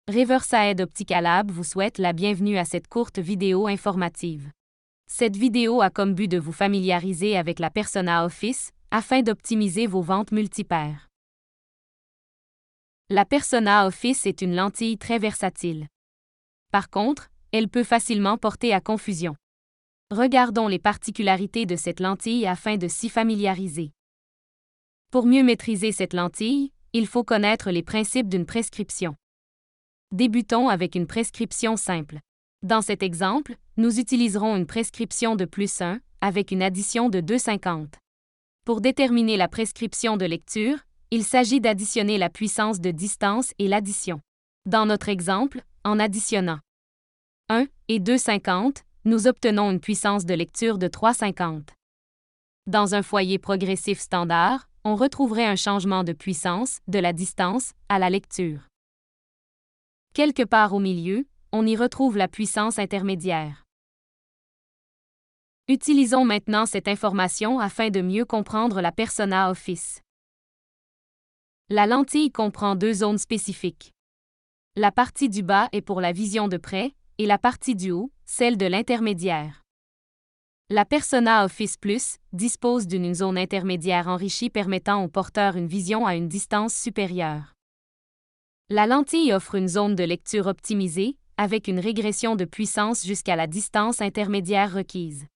Riverside Optical Lab vous souhaite la bienvenue à cette courte vidéo informative. Cette vidéo a comme but de vous familiariser avec la Persona Office afin d'optimiser vos ventes multipaires. La Persona Office est une lentille très versatile. Par contre, elle peut facilement porter à confusion. Regardons les particularités de cette lentille afin de s'y familiariser. Pour mieux maîtriser cette lentille, il faut connaître les principes d'une prescription. Débutons avec une prescription simple. Dans cet exemple, nous utiliserons une prescription de +1 avec une addition de 2,50. Pour déterminer la prescription de lecture, il s'agit d'additionner la puissance de distance et l'addition. Dans notre exemple, en additionnant 1 et 2,50, nous obtenons une puissance de lecture de 3,50. Dans un foyer progressif standard, on retrouverait un changement de puissance de la distance à la lecture. Quelque part au milieu, on y retrouve la puissance intermédiaire. Utilisons maintenant cette information afin de mieux comprendre la Persona Office. La lentille comprend deux zones spécifiques. La partie du bas est pour la vision de près, et la partie du haut, celle de l'intermédiaire. La Persona Office Plus dispose d'une zone intermédiaire enrichie permettant au porteur une vision à une distance supérieure. La lentille offre une zone de lecture optimisée, avec une régression de puissance jusqu'à la distance intermédiaire requise.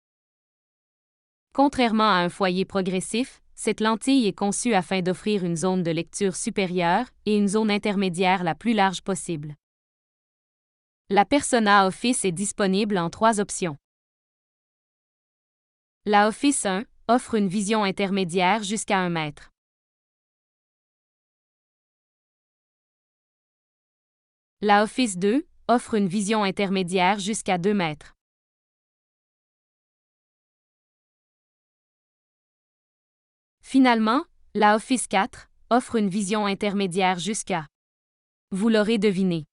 Contrairement à un foyer progressif, cette lentille est conçue afin d'offrir une zone de lecture supérieure et une zone intermédiaire la plus large possible. La Persona Office est disponible en 3 options. La Office 1 offre une vision intermédiaire jusqu'à 1 mètre. La Office 2 offre une vision intermédiaire jusqu'à 2 mètres. Finalement, la Office 4 offre une vision intermédiaire jusqu'à, vous l'aurez deviné,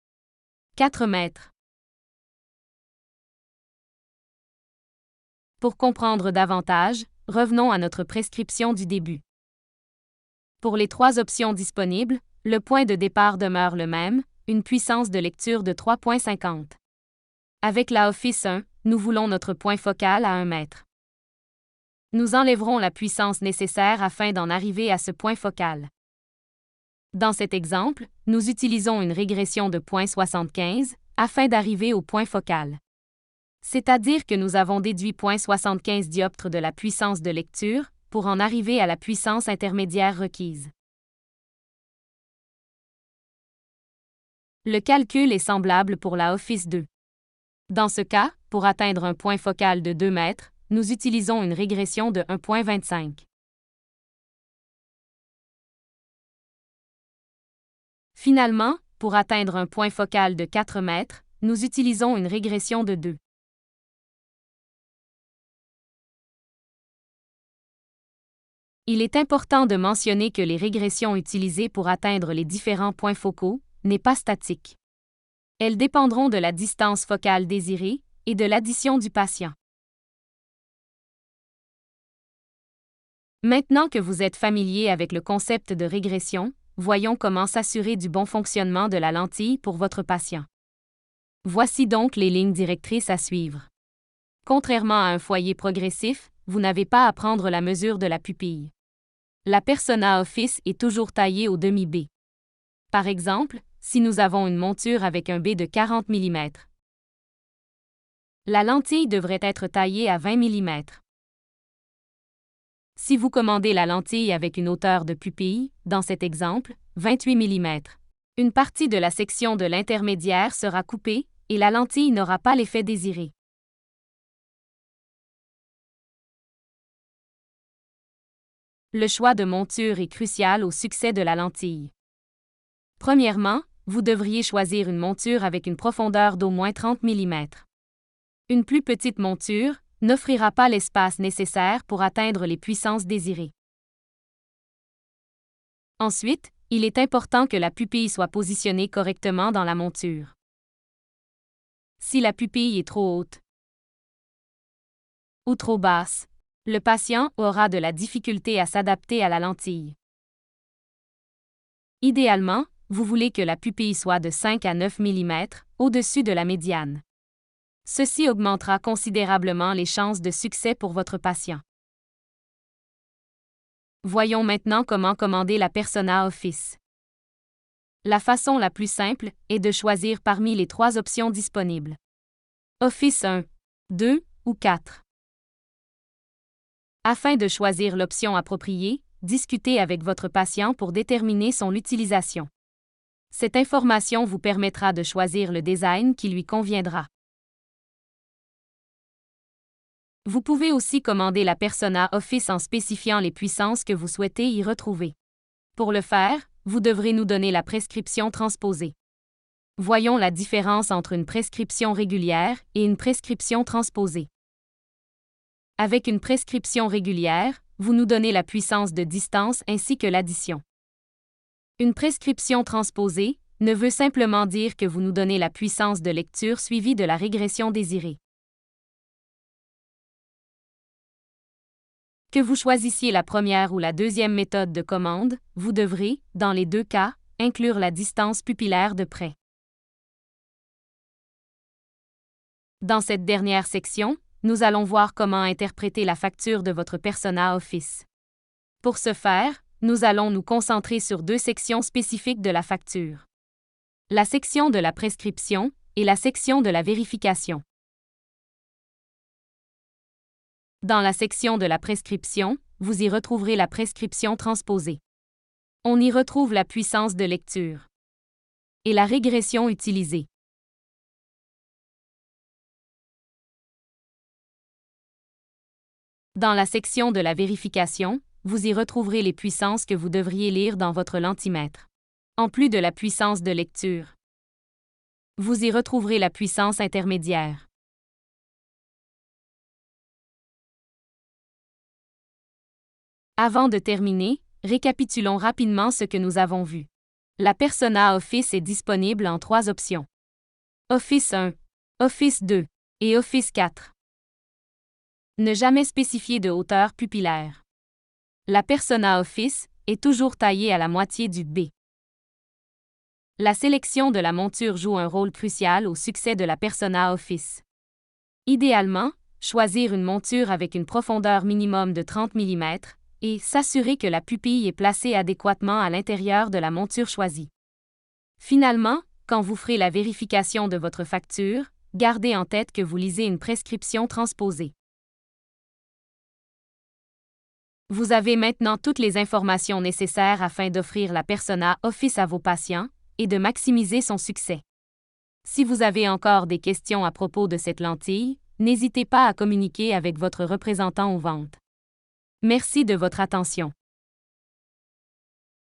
4 mètres. Pour comprendre davantage, revenons à notre prescription du début. Pour les 3 options disponibles, le point de départ demeure le même, une puissance de lecture de 3,50. Avec la Office 1, nous voulons notre point focal à 1 mètre. Nous enlèverons la puissance nécessaire afin d'en arriver à ce point focal. Dans cet exemple, nous utilisons une régression de 0,75 afin d'arriver au point focal. C'est-à-dire que nous avons déduit 0,75 dioptres de la puissance de lecture pour en arriver à la puissance intermédiaire requise. Le calcul est semblable pour la Office 2. Dans ce cas, pour atteindre un point focal de 2 mètres, nous utilisons une régression de 1,25. Finalement, pour atteindre un point focal de 4 mètres, nous utilisons une régression de 2. Il est important de mentionner que les régressions utilisées pour atteindre les différents points focaux n'est pas statique. Elles dépendront de la distance focale désirée et de l'addition du patient. Maintenant que vous êtes familier avec le concept de régression, voyons comment s'assurer du bon fonctionnement de la lentille pour votre patient. Voici donc les lignes directrices à suivre. Contrairement à un foyer progressif, vous n'avez pas à prendre la mesure de la pupille. La Persona Office est toujours taillée au demi-B. Par exemple, si nous avons une monture avec un B de 40 mm, la lentille devrait être taillée à 20 mm. Si vous commandez la lentille avec une hauteur de pupille, dans cet exemple, 28 mm, une partie de la section de l'intermédiaire sera coupée et la lentille n'aura pas l'effet désiré. Le choix de monture est crucial au succès de la lentille. Premièrement, vous devriez choisir une monture avec une profondeur d'au moins 30 mm. Une plus petite monture n'offrira pas l'espace nécessaire pour atteindre les puissances désirées. Ensuite, il est important que la pupille soit positionnée correctement dans la monture. Si la pupille est trop haute ou trop basse, le patient aura de la difficulté à s'adapter à la lentille. Idéalement, vous voulez que la pupille soit de 5 à 9 mm, au-dessus de la médiane. Ceci augmentera considérablement les chances de succès pour votre patient. Voyons maintenant comment commander la Persona Office. La façon la plus simple est de choisir parmi les 3 options disponibles. Office 1, 2 ou 4. Afin de choisir l'option appropriée, discutez avec votre patient pour déterminer son utilisation. Cette information vous permettra de choisir le design qui lui conviendra. Vous pouvez aussi commander la Persona Office en spécifiant les puissances que vous souhaitez y retrouver. Pour le faire, vous devrez nous donner la prescription transposée. Voyons la différence entre une prescription régulière et une prescription transposée. Avec une prescription régulière, vous nous donnez la puissance de distance ainsi que l'addition. Une prescription transposée ne veut simplement dire que vous nous donnez la puissance de lecture suivie de la régression désirée. Que vous choisissiez la première ou la deuxième méthode de commande, vous devrez, dans les 2 cas, inclure la distance pupillaire de près. Dans cette dernière section, nous allons voir comment interpréter la facture de votre Persona Office. Pour ce faire, nous allons nous concentrer sur 2 sections spécifiques de la facture. La section de la prescription et la section de la vérification. Dans la section de la prescription, vous y retrouverez la prescription transposée. On y retrouve la puissance de lecture et la régression utilisée. Dans la section de la vérification, vous y retrouverez les puissances que vous devriez lire dans votre lentimètre. En plus de la puissance de lecture, vous y retrouverez la puissance intermédiaire. Avant de terminer, récapitulons rapidement ce que nous avons vu. La Persona Office est disponible en 3 options. Office 1, Office 2 et Office 4. Ne jamais spécifier de hauteur pupillaire. La Persona Office est toujours taillée à la moitié du B. La sélection de la monture joue un rôle crucial au succès de la Persona Office. Idéalement, choisir une monture avec une profondeur minimum de 30 mm et s'assurer que la pupille est placée adéquatement à l'intérieur de la monture choisie. Finalement, quand vous ferez la vérification de votre facture, gardez en tête que vous lisez une prescription transposée. Vous avez maintenant toutes les informations nécessaires afin d'offrir la Persona Office à vos patients et de maximiser son succès. Si vous avez encore des questions à propos de cette lentille, n'hésitez pas à communiquer avec votre représentant aux ventes. Merci de votre attention.